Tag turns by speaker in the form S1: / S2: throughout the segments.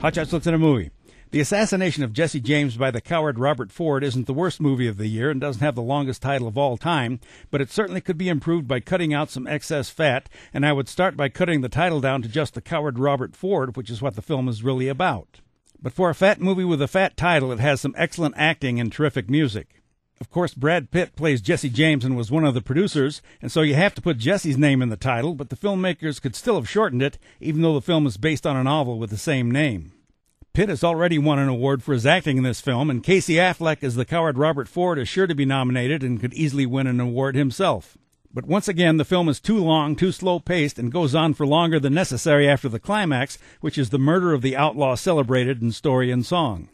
S1: Hotshots looks at a movie. The Assassination of Jesse James by the coward Robert Ford isn't the worst movie of the year and doesn't have the longest title of all time, but it certainly could be improved by cutting out some excess fat, and I would start by cutting the title down to just the coward Robert Ford, which is what the film is really about. But for a fat movie with a fat title, it has some excellent acting and terrific music. Of course, Brad Pitt plays Jesse James and was one of the producers, and so you have to put Jesse's name in the title, but the filmmakers could still have shortened it, even though the film is based on a novel with the same name. Pitt has already won an award for his acting in this film, and Casey Affleck as the coward Robert Ford is sure to be nominated and could easily win an award himself. But once again, the film is too long, too slow-paced, and goes on for longer than necessary after the climax, which is the murder of the outlaw celebrated in story and song.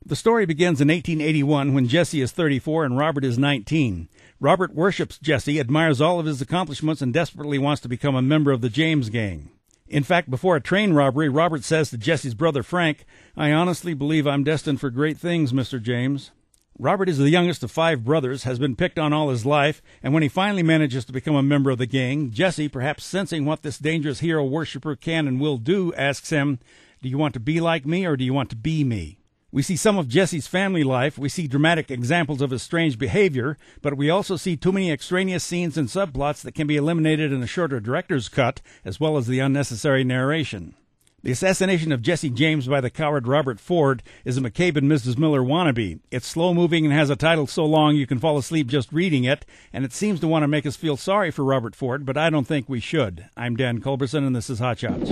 S1: The story begins in 1881 when Jesse is 34 and Robert is 19. Robert worships Jesse, admires all of his accomplishments, and desperately wants to become a member of the James gang. In fact, before a train robbery, Robert says to Jesse's brother Frank, "I honestly believe I'm destined for great things, Mr. James." Robert is the youngest of 5 brothers, has been picked on all his life, and when he finally manages to become a member of the gang, Jesse, perhaps sensing what this dangerous hero worshiper can and will do, asks him, "Do you want to be like me or do you want to be me?" We see some of Jesse's family life, we see dramatic examples of his strange behavior, but we also see too many extraneous scenes and subplots that can be eliminated in a shorter director's cut, as well as the unnecessary narration. The Assassination of Jesse James by the coward Robert Ford is a McCabe and Mrs. Miller wannabe. It's slow-moving and has a title so long you can fall asleep just reading it, and it seems to want to make us feel sorry for Robert Ford, but I don't think we should. I'm Dan Culberson, and this is Hot Shots.